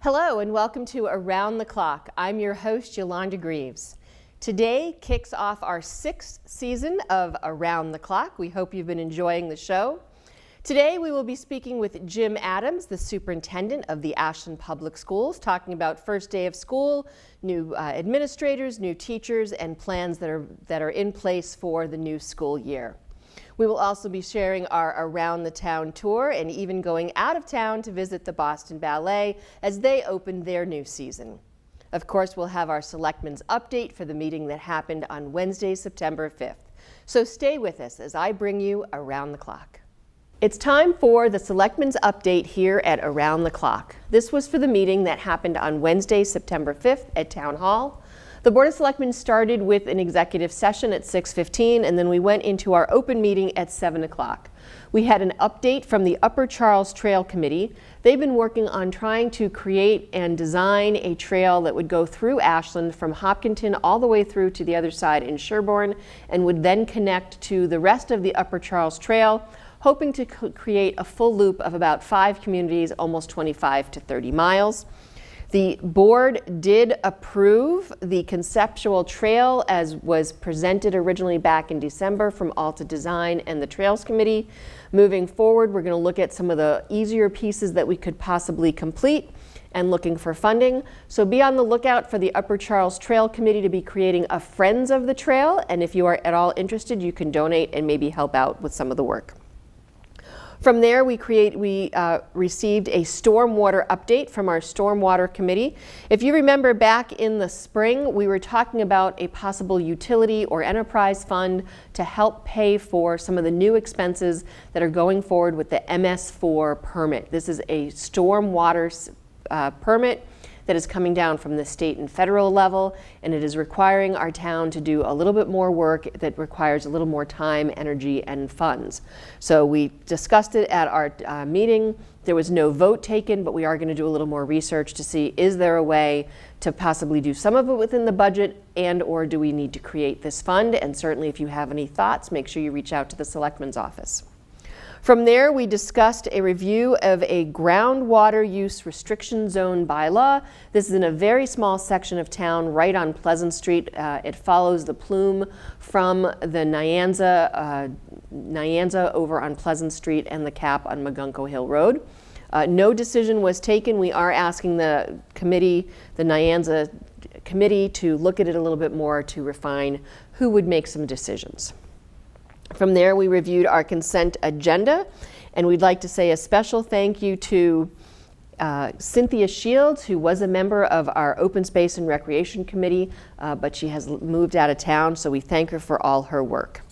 Hello and welcome to Around the Clock. I'm your host, Yolanda Greaves. Today kicks off our 6th season of Around the Clock. We hope you've been enjoying the show. Today we will be speaking with Jim Adams, the superintendent of the Ashland Public Schools, talking about first day of school, new administrators, new teachers, and plans that are in place for the new school year. We will also be sharing our Around the Town tour and even going out of town to visit the Boston Ballet as they open their new season. Of course, we'll have our Selectmen's update for the meeting that happened on Wednesday, September 5th. So stay with us as I bring you Around the Clock. It's time for the Selectmen's update here at Around the Clock. This was for the meeting that happened on Wednesday, September 5th at Town Hall. The Board of Selectmen started with an executive session at 6:15, and then we went into our open meeting at 7 o'clock. We had an update from the Upper Charles Trail Committee. They've been working on trying to create and design a trail that would go through Ashland from Hopkinton all the way through to the other side in Sherborne and would then connect to the rest of the Upper Charles Trail, hoping to create a full loop of about 5 communities, almost 25 to 30 miles. The board did approve the conceptual trail as was presented originally back in December from Alta Design and the Trails Committee. Moving forward, we're going to look at some of the easier pieces that we could possibly complete and looking for funding. So be on the lookout for the Upper Charles Trail Committee to be creating a Friends of the Trail, and if you are at all interested, you can donate and maybe help out with some of the work. From there, we received a stormwater update from our stormwater committee. If you remember back in the spring, we were talking about a possible utility or enterprise fund to help pay for some of the new expenses that are going forward with the MS4 permit. This is a stormwater permit that is coming down from the state and federal level, and it is requiring our town to do a little bit more work that requires a little more time, energy, and funds. So we discussed it at our meeting. There was no vote taken, but we are going to do a little more research to see, is there a way to possibly do some of it within the budget, and or do we need to create this fund? And certainly if you have any thoughts, make sure you reach out to the Selectmen's office. From there, we discussed a review of a groundwater use restriction zone bylaw. This is in a very small section of town right on Pleasant Street. It follows the plume from the Nyanza over on Pleasant Street and the cap on Magunko Hill Road. No decision was taken. We are asking the committee, the Nyanza committee, to look at it a little bit more to refine who would make some decisions. From there, we reviewed our consent agenda, and we'd like to say a special thank you to Cynthia Shields, who was a member of our Open Space and Recreation Committee, but she has moved out of town, so we thank her for all her work.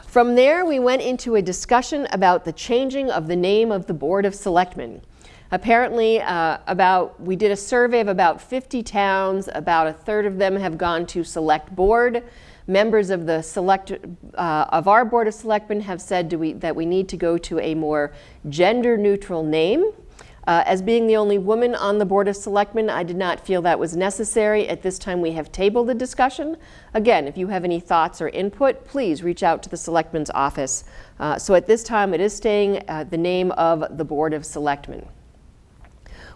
From there, we went into a discussion about the changing of the name of the Board of Selectmen. Apparently, we did a survey of about 50 towns. About a third of them have gone to Select Board. Members of our Board of Selectmen have said that we need to go to a more gender-neutral name. As being the only woman on the Board of Selectmen, I did not feel that was necessary. At this time, we have tabled the discussion. Again, if you have any thoughts or input, please reach out to the Selectmen's office. So at this time, it is staying the name of the Board of Selectmen.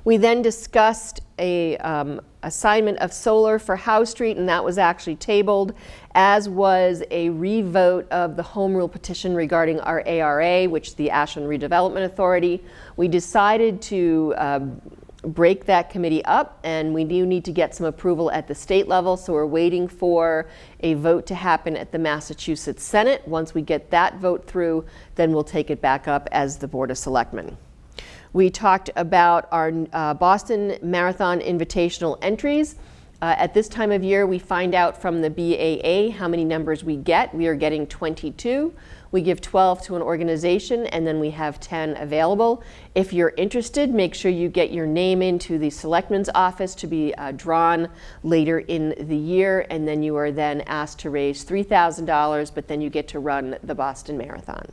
We then discussed a assignment of solar for Howe Street, and that was actually tabled, as was a revote of the home rule petition regarding our ARA, which is the Ashland Redevelopment Authority. We decided to break that committee up, and we do need to get some approval at the state level, so we're waiting for a vote to happen at the Massachusetts Senate. Once we get that vote through, then we'll take it back up as the Board of Selectmen. We talked about our Boston Marathon Invitational entries. At this time of year, we find out from the BAA how many numbers we get. We are getting 22. We give 12 to an organization, and then we have 10 available. If you're interested, make sure you get your name into the Selectmen's office to be drawn later in the year, and then you are then asked to raise $3,000, but then you get to run the Boston Marathon.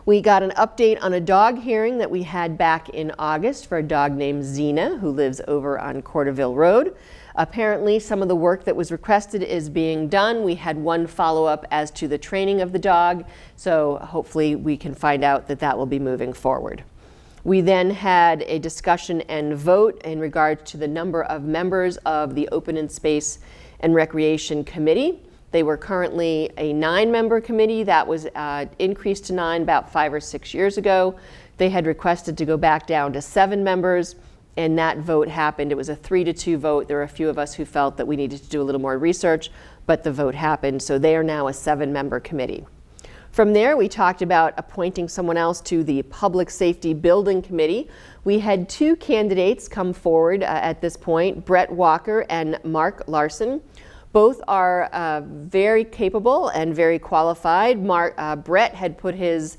We got an update on a dog hearing that we had back in August for a dog named Xena, who lives over on Corderville Road. Apparently, some of the work that was requested is being done. We had one follow-up as to the training of the dog, so hopefully we can find out that that will be moving forward. We then had a discussion and vote in regard to the number of members of the Open and Space and Recreation Committee. They were currently a 9-member committee. That was increased to 9 about 5 or 6 years ago. They had requested to go back down to 7 members, and that vote happened. It was a 3-2 vote. There were a few of us who felt that we needed to do a little more research, but the vote happened. So they are now a 7-member committee. From there, we talked about appointing someone else to the Public Safety Building Committee. We had 2 candidates come forward at this point, Brett Walker and Mark Larson. Both are very capable and very qualified. Brett had put his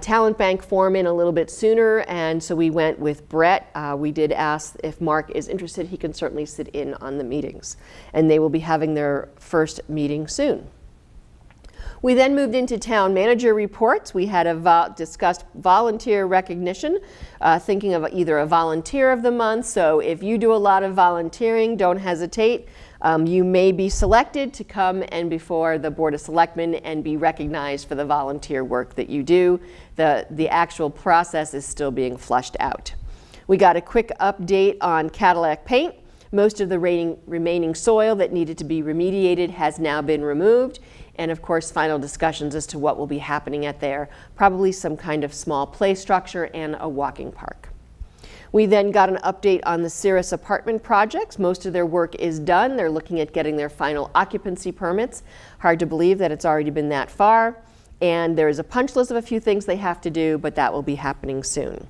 talent bank form in a little bit sooner, and so we went with Brett. We did ask if Mark is interested. He can certainly sit in on the meetings, and they will be having their first meeting soon. We then moved into town manager reports. We had discussed volunteer recognition, thinking of either a volunteer of the month. So if you do a lot of volunteering, don't hesitate. You may be selected to come and before the Board of Selectmen and be recognized for the volunteer work that you do. The actual process is still being flushed out. We got a quick update on Cadillac Paint. Most of the remaining soil that needed to be remediated has now been removed. And of course, final discussions as to what will be happening at there. Probably some kind of small play structure and a walking park. We then got an update on the Cirrus apartment projects. Most of their work is done. They're looking at getting their final occupancy permits. Hard to believe that it's already been that far. And there is a punch list of a few things they have to do, but that will be happening soon.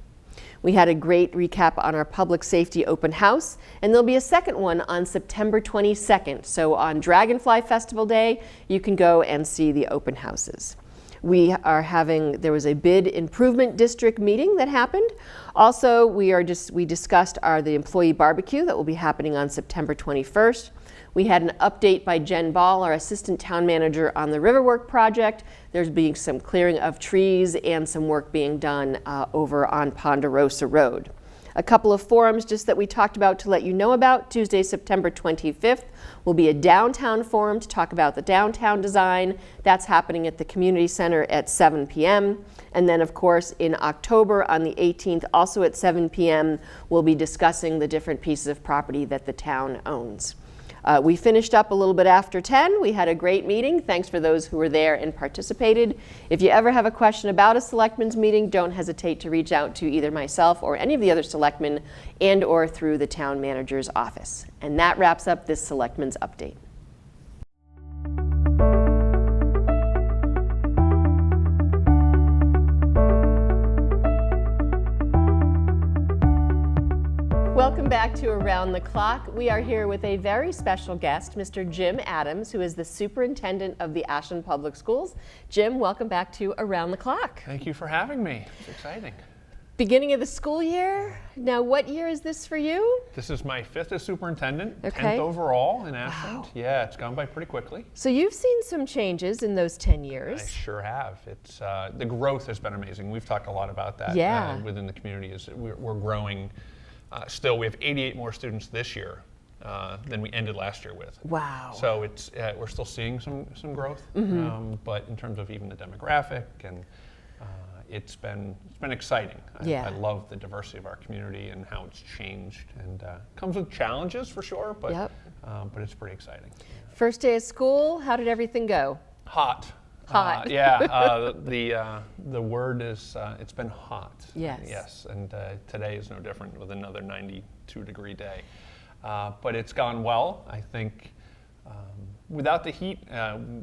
We had a great recap on our public safety open house, and there'll be a second one on September 22nd. So on Dragonfly Festival Day, you can go and see the open houses. There was a bid improvement district meeting that happened. Also, we discussed the employee barbecue that will be happening on September 21st. We had an update by Jen Ball, our assistant town manager, on the Riverwork project. There's being some clearing of trees and some work being done over on Ponderosa Road. A couple of forums just that we talked about to let you know about. Tuesday, September 25th will be a downtown forum to talk about the downtown design. That's happening at the community center at 7 p.m. And then, of course, in October on the 18th, also at 7 p.m., we'll be discussing the different pieces of property that the town owns. We finished up a little bit after 10. We had a great meeting. Thanks for those who were there and participated. If you ever have a question about a selectmen's meeting, don't hesitate to reach out to either myself or any of the other selectmen and or through the town manager's office. And that wraps up this selectmen's update. Welcome back to Around the Clock. We are here with a very special guest, Mr. Jim Adams, who is the superintendent of the Ashland Public Schools. Jim, welcome back to Around the Clock. Thank you for having me. It's exciting. Beginning of the school year. Now, what year is this for you? This is my 5th as superintendent, okay. 10th overall in Ashland. Wow. Yeah, it's gone by pretty quickly. So you've seen some changes in those 10 years. I sure have. It's the growth has been amazing. We've talked a lot about that within the community. We're growing. Still, we have 88 more students this year than we ended last year with. Wow. So it's we're still seeing some growth, but in terms of even the demographic, and it's been exciting. Yeah. I love the diversity of our community and how it's changed, and comes with challenges for sure, but it's pretty exciting. First day of school, how did everything go? Hot. Hot. The word is it's been hot. Yes. Yes, and today is no different with another 92-degree day. But it's gone well. I think without the heat,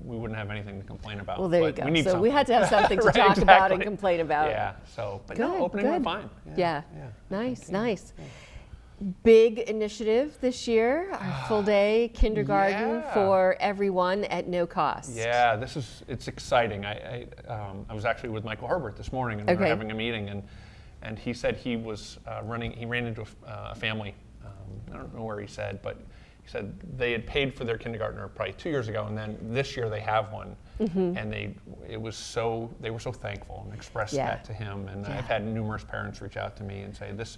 we wouldn't have anything to complain about. Well, there you but go. we need so something. We had to have something to Right, talk about and exactly. complain about. Yeah. So, but good, no, opening went good. fine. Yeah. Nice, nice. Yeah. Big initiative this year, our full day kindergarten for everyone at no cost. Yeah, it's exciting. I was actually with Michael Herbert this morning, and we were having a meeting, and he said he was he ran into a family, I don't know where he said, but he said they had paid for their kindergartner probably 2 years ago, and then this year they have one, and they were so thankful and expressed that to him, and I've had numerous parents reach out to me and say this.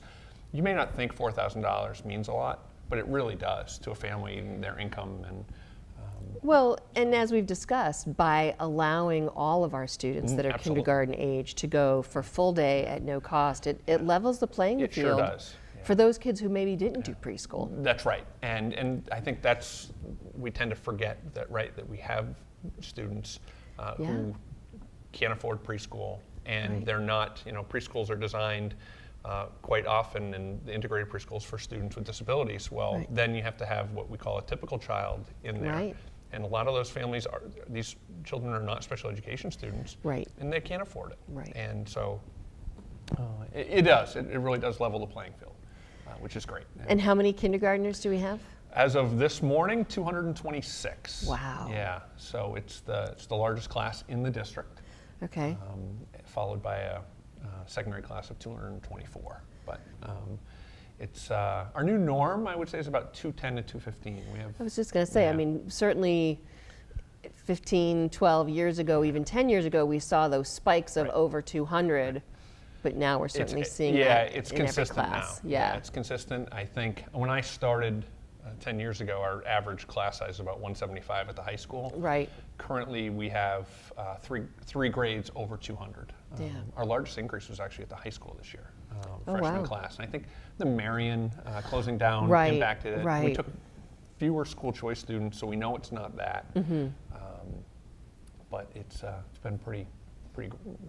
You may not think $4,000 means a lot, but it really does to a family and their income. And Well, and as we've discussed, by allowing all of our students that are Absolutely. kindergarten age to go for full day at no cost, it levels the playing It field sure does. for those kids who maybe didn't do preschool. That's right, and I think we tend to forget that, right, that we have students who can't afford preschool, and they're not, preschools are designed quite often, and the integrated preschools for students with disabilities. Well, then you have to have what we call a typical child in there. Right. And a lot of those families these children are not special education students. Right. And they can't afford it. Right. And so it does. It really does level the playing field, which is great. And how many kindergartners do we have? As of this morning, 226. Wow. Yeah. So it's the largest class in the district. Okay. Followed by a secondary class of 224. But it's our new norm, I would say, is about 210 to 215. I was just going to say, I mean, certainly 15, 12 years ago, even 10 years ago, we saw those spikes of over 200, but now we're certainly seeing that it's in consistent every class. now. Yeah, it's consistent. I think when I started 10 years ago, our average class size was about 175 at the high school. Right. Currently, we have three grades over 200. Our largest increase was actually at the high school this year, freshman class. And I think the Marion closing down impacted it. We took fewer school choice students, so we know it's not that. But it's been pretty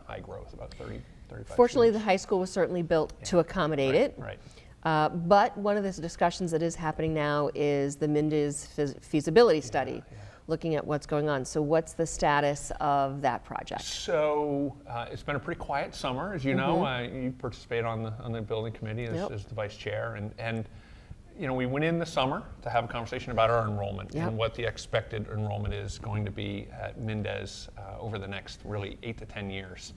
high growth, about 35 Fortunately, students. the high school was certainly built to accommodate it. Right. But one of the discussions that is happening now is the MNDIS feasibility study, looking at what's going on. So what's the status of that project? So it's been a pretty quiet summer, as you know. You participate on the building committee as the vice chair, and we went in the summer to have a conversation about our enrollment and what the expected enrollment is going to be at MNDES over the next really 8 to 10 years.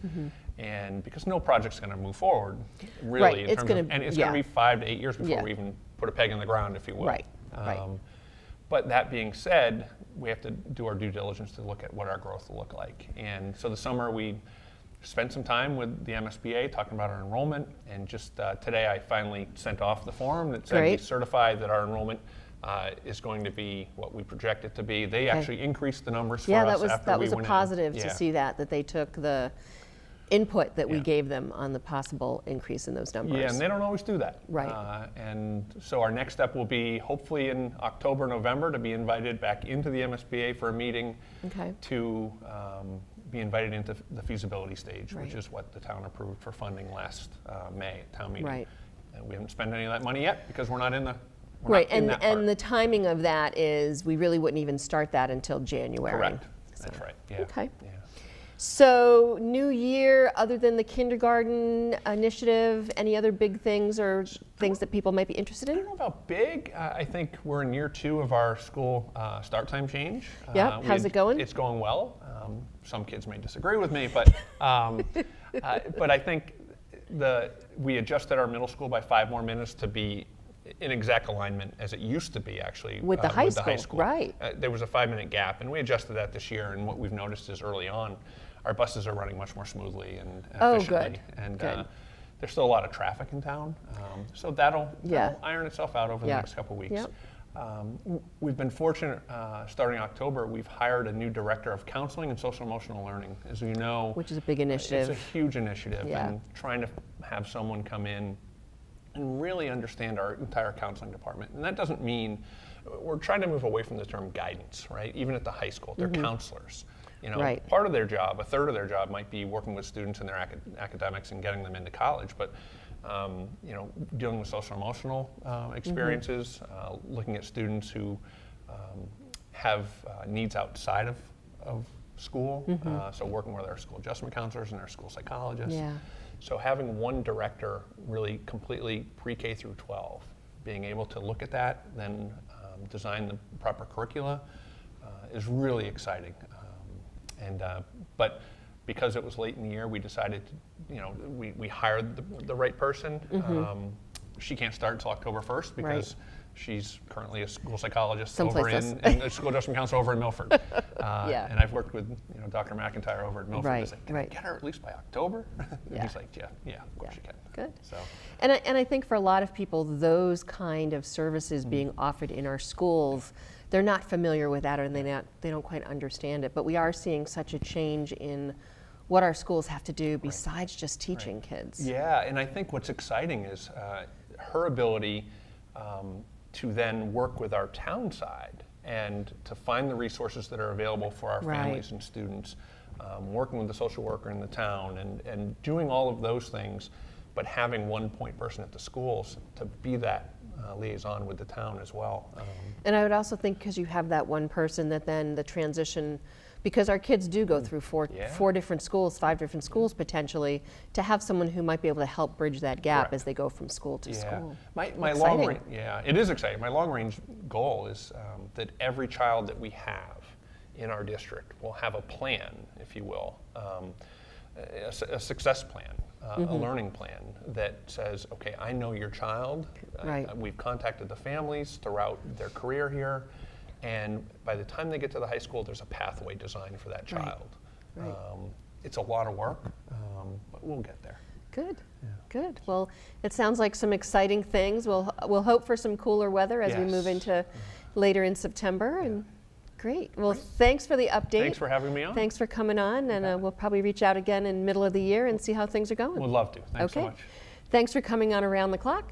And because no project's going to move forward, really, it's going to be 5 to 8 years before we even put a peg in the ground, if you will. But that being said, we have to do our due diligence to look at what our growth will look like. And so the summer we spent some time with the MSBA talking about our enrollment, and just today I finally sent off the form that said we certified that our enrollment is going to be what we project it to be. They actually increased the numbers for us after that we was went a positive in. to see that they took the input that we gave them on the possible increase in those numbers. Yeah, and they don't always do that. Right. And so our next step will be hopefully in October, November to be invited back into the MSBA for a meeting to be invited into the feasibility stage, which is what the town approved for funding last May at town meeting. Right. And we haven't spent any of that money yet because we're not in the and the timing of that is we really wouldn't even start that until January. Correct. That's right. Yeah. Okay. Yeah. So new year, other than the kindergarten initiative, any other big things or things that people might be interested in? I don't know about big. I think we're in year 2 of our school start time change. How's it going? It's going well. Some kids may disagree with me, but I think we adjusted our middle school by 5 more minutes to be in exact alignment as it used to be, actually. With the high school, right. There was a 5-minute gap, and we adjusted that this year, and what we've noticed is early on, our buses are running much more smoothly and efficiently. Good. And good. There's still a lot of traffic in town, so that'll iron itself out over the next couple of weeks. Yep. We've been fortunate, starting October, we've hired a new director of counseling and social emotional learning. As you know, which is a big initiative. It's a huge initiative, and trying to have someone come in and really understand our entire counseling department. And that doesn't mean, we're trying to move away from the term guidance, right? Even at the high school, they're counselors. Part of their job, a third of their job might be working with students in their academics and getting them into college, but dealing with social emotional experiences, looking at students who have needs outside of school, so working with our school adjustment counselors and our school psychologists. So having one director really completely pre-K through 12, being able to look at that, then design the proper curricula is really exciting. But because it was late in the year, we decided to, we hired the right person. She can't start until October 1st because She's currently a school psychologist Someplace over in a school adjustment counselor over in Milford. Yeah. And I've worked with Dr. McIntyre over at Milford. Right, To say, can I get her at least by October? And Yeah. he's like, yeah, of course you can. Good. So, And I think for a lot of people, those kind of services being offered in our schools, they're not familiar with that, or they don't quite understand it. But we are seeing such a change in what our schools have to do besides just teaching kids. yeah, and I think what's exciting is her ability to then work with our town side and to find the resources that are available for our families and students, working with the social worker in the town and doing all of those things, but having one point person at the schools to be that liaison with the town as well. And I would also think, because you have that one person, that then the transition, because our kids do go through four different schools, 5 different schools potentially, to have someone who might be able to help bridge that gap as they go from school to school. My long range, it is exciting. My long range goal is that every child that we have in our district will have a plan, if you will, a success plan, a learning plan that says, okay, I know your child. We've contacted the families throughout their career here. And by the time they get to the high school, there's a pathway designed for that child. It's a lot of work, but we'll get there. Good, good. Well, it sounds like some exciting things. We'll hope for some cooler weather as we move into later in September. And great. Well, thanks for the update. Thanks for having me on. Thanks for coming on, and we'll probably reach out again in the middle of the year and see how things are going. Would love to. Thanks so much. Thanks for coming on Around the Clock.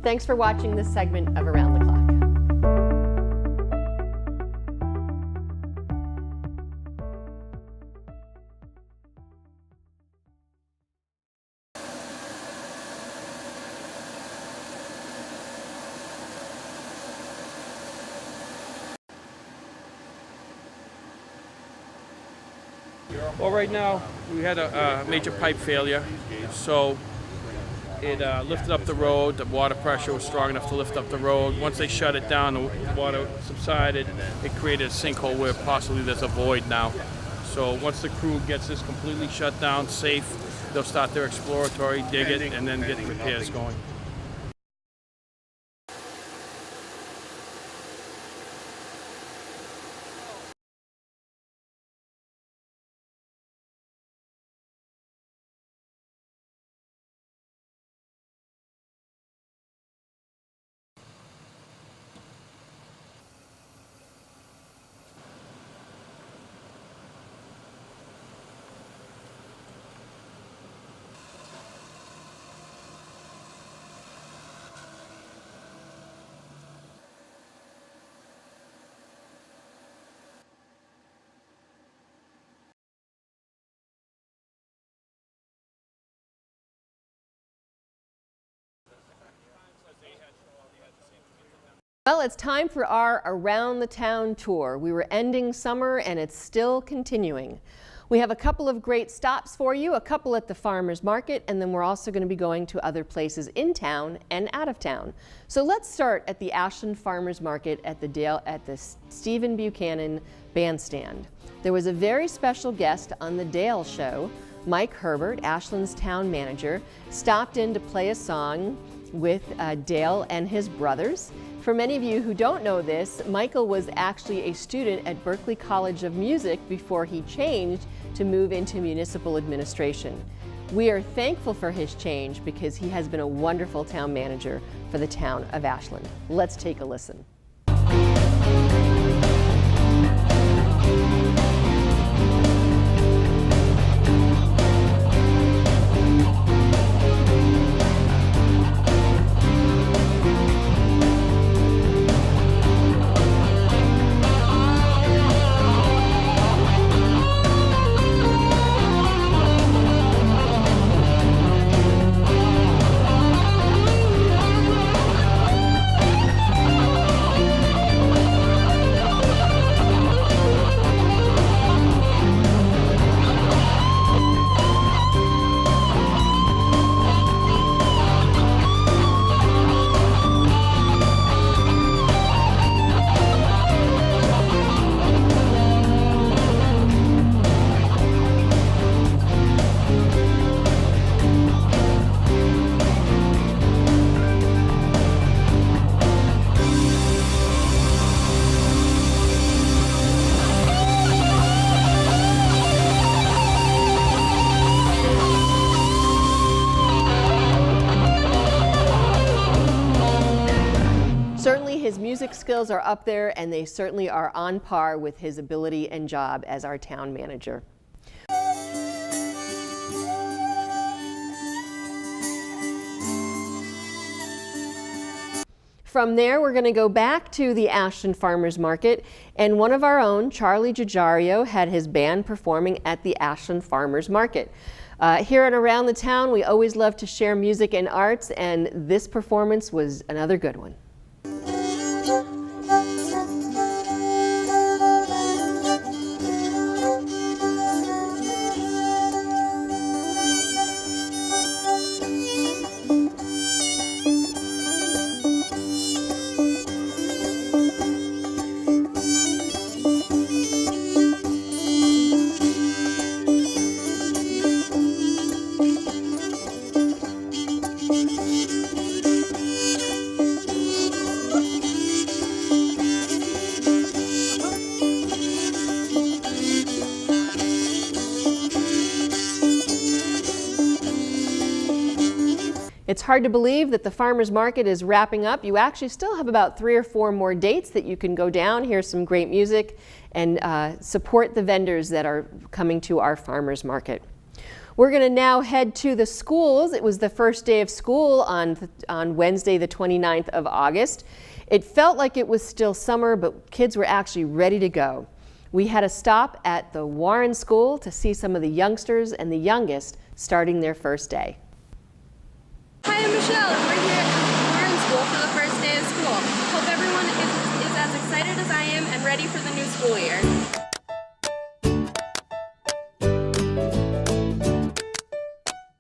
Thanks for watching this segment of Around the Clock. Well, right now we had a major pipe failure, so it lifted up the road. The water pressure was strong enough to lift up the road. Once they shut it down, the water subsided. It created a sinkhole where possibly there's a void now. So once the crew gets this completely shut down, safe, they'll start their exploratory, dig it, and then get repairs going. Well, it's time for our Around the Town tour. We were ending summer and it's still continuing. We have a couple of great stops for you, a couple at the farmers market, and then we're also going to be going to other places in town and out of town. So let's start at the Ashland Farmers Market at the Stephen Buchanan Bandstand. There was a very special guest on the Dale Show. Mike Herbert, Ashland's town manager, stopped in to play a song with Dale and his brothers. For many of you who don't know this, Michael was actually a student at Berklee College of Music before he changed to move into municipal administration. We are thankful for his change because he has been a wonderful town manager for the town of Ashland. Let's take a listen. his music skills are up there, and they certainly are on par with his ability and job as our town manager. From there, we're going to go back to the Ashland Farmers Market, and one of our own, Charlie Giajario, had his band performing at the Ashland Farmers Market. Here and around the town, we always love to share music and arts, and this performance was another good one. It's hard to believe that the farmers market is wrapping up. You actually still have about 3 or 4 more dates that you can go down, hear some great music, and support the vendors that are coming to our farmers market. We're going to now head to the schools. It was the first day of school on Wednesday, the 29th of August. It felt like it was still summer, but kids were actually ready to go. We had a stop at the Warren School to see some of the youngsters and the youngest starting their first day. Hi, I'm Michelle, and we're here at Warren School for the first day of school. Hope everyone is as excited as I am and ready for the new school year.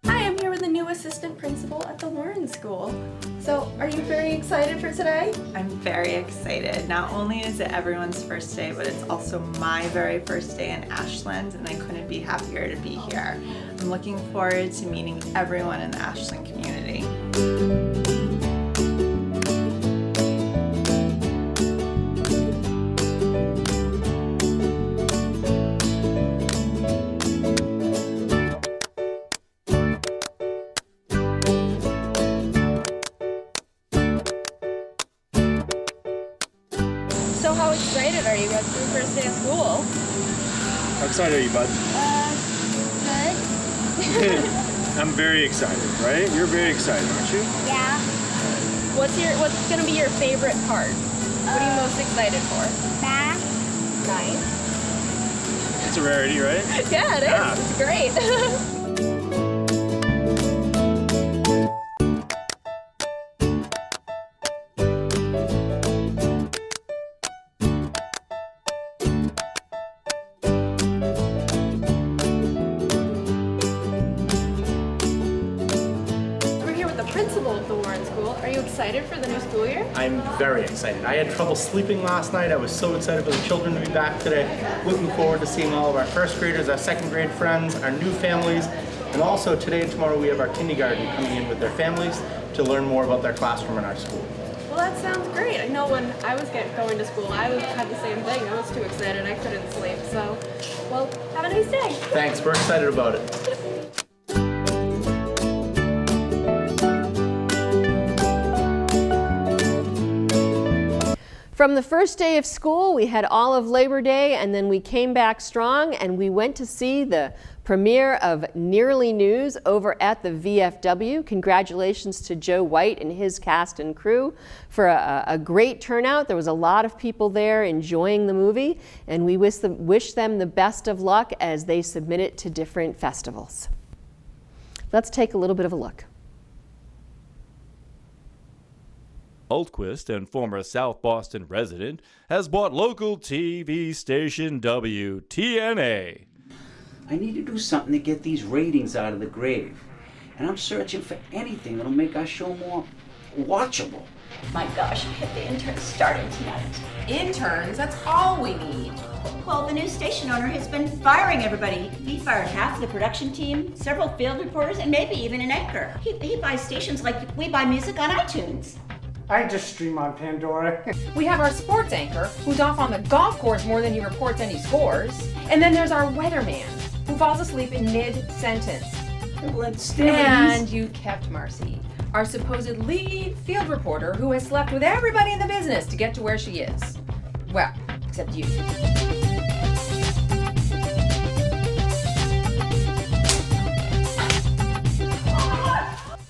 Hi, I'm here with the new assistant principal at the Warren School. So, are you very excited for today? I'm very excited. Not only is it everyone's first day, but it's also my very first day in Ashland, and I couldn't be happier to be here. I'm looking forward to meeting everyone in the Ashland community. So how excited are you guys for the first day of school? How excited are you, bud? Good. I'm very excited, right? You're very excited, aren't you? Yeah. What's gonna be your favorite part? What are you most excited for? Math. Nice. It's a rarity, right? Yeah, it is. Yeah. It's great. We're here with the principal of the Warren School. Are you excited for the new school year? I'm very excited. I had trouble sleeping last night. I was so excited for the children to be back today. Looking forward to seeing all of our first graders, our second grade friends, our new families, and also today and tomorrow we have our kindergarten coming in with their families to learn more about their classroom in our school. Well, that sounds great. I know when I was going to school, I had the same thing. I was too excited. I couldn't sleep. So, well, have a nice day. Thanks, we're excited about it. From the first day of school, we had all of Labor Day, and then we came back strong and we went to see the premiere of Nearly News over at the VFW. Congratulations to Joe White and his cast and crew for a great turnout. There was a lot of people there enjoying the movie, and we wish them the best of luck as they submit it to different festivals. Let's take a little bit of a look. Altquist and former South Boston resident has bought local TV station WTNA. I need to do something to get these ratings out of the grave. And I'm searching for anything that'll make our show more watchable. My gosh, the interns started tonight. Interns? That's all we need. Well, the new station owner has been firing everybody. He fired half the production team, several field reporters, and maybe even an anchor. He buys stations like we buy music on iTunes. I just stream on Pandora. We have our sports anchor, who's off on the golf course more than he reports any scores. And then there's our weatherman, who falls asleep in mid-sentence. Well, And you kept Marcy. our supposed lead field reporter who has slept with everybody in the business to get to where she is. Well, except you.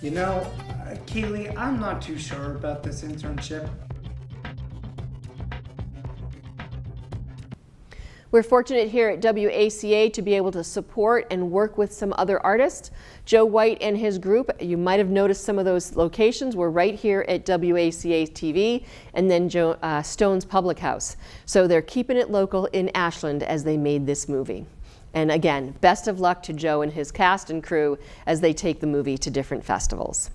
You know, Kaylee, I'm not too sure about this internship. We're fortunate here at WACA to be able to support and work with some other artists. Joe White and his group, you might have noticed some of those locations were right here at WACA-TV and then Stone's Public House. So they're keeping it local in Ashland as they made this movie. And again, best of luck to Joe and his cast and crew as they take the movie to different festivals.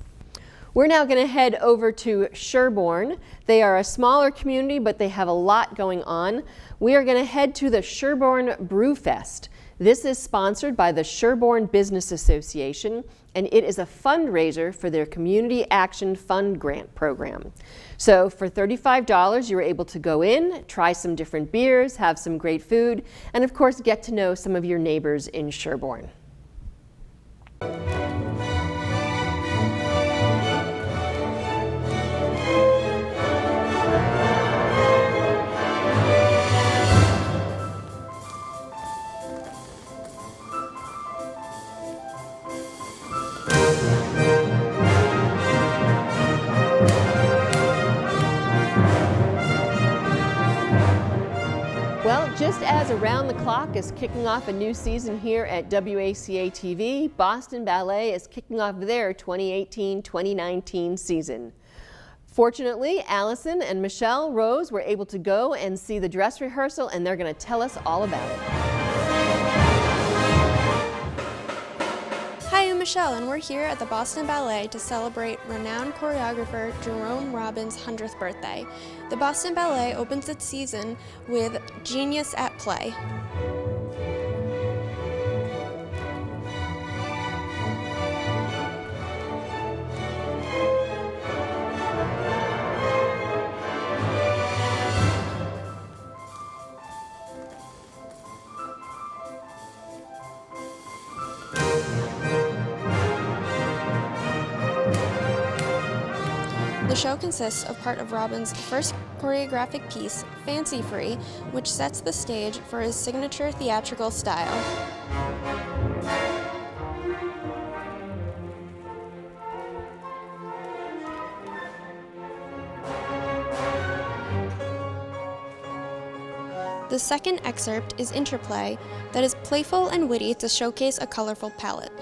We're now going to head over to Sherborne. They are a smaller community, but they have a lot going on. We are going to head to the Sherborne Brew Fest. This is sponsored by the Sherborne Business Association, and it is a fundraiser for their Community Action Fund Grant program. So for $35, you're able to go in, try some different beers, have some great food, and of course get to know some of your neighbors in Sherborne. Well, just as Around the Clock is kicking off a new season here at WACA-TV, Boston Ballet is kicking off their 2018-2019 season. Fortunately, Allison and Michelle Rose were able to go and see the dress rehearsal, and they're going to tell us all about it. Hi, I'm Michelle, and we're here at the Boston Ballet to celebrate renowned choreographer Jerome Robbins' 100th birthday. The Boston Ballet opens its season with Genius at Play. The show consists of part of Robbins' first choreographic piece, Fancy Free, which sets the stage for his signature theatrical style. The second excerpt is Interplay, that is playful and witty to showcase a colorful palette.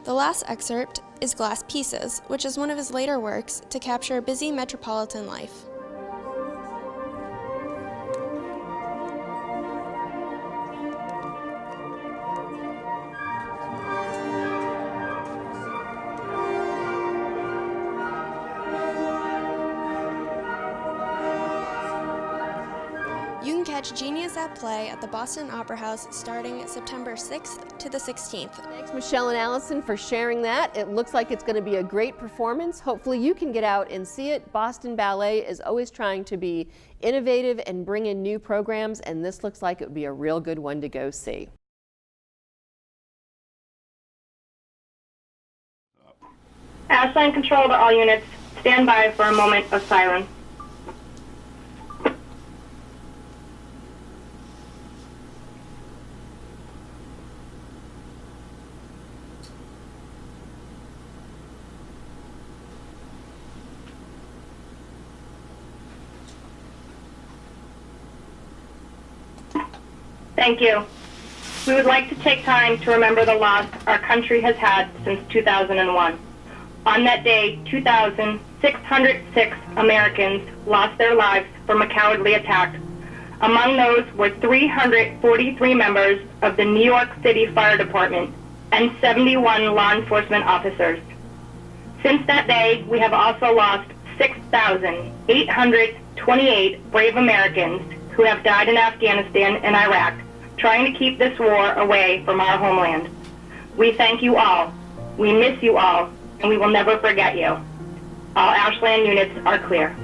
The last excerpt is Glass Pieces, which is one of his later works to capture busy metropolitan life. You can catch Genius at Play at the Boston Opera House starting September 6th to the 16th. Thanks, Michelle and Allison, for sharing that. It looks like it's going to be a great performance. Hopefully you can get out and see it. Boston Ballet is always trying to be innovative and bring in new programs, and this looks like it would be a real good one to go see. Ashland control to all units. Stand by for a moment of silence. Thank you. We would like to take time to remember the loss our country has had since 2001. On that day, 2,606 Americans lost their lives from a cowardly attack. Among those were 343 members of the New York City Fire Department and 71 law enforcement officers. Since that day, we have also lost 6,828 brave Americans who have died in Afghanistan and Iraq, trying to keep this war away from our homeland. We thank you all We miss you all, and we will never forget you. All Ashland units are clear.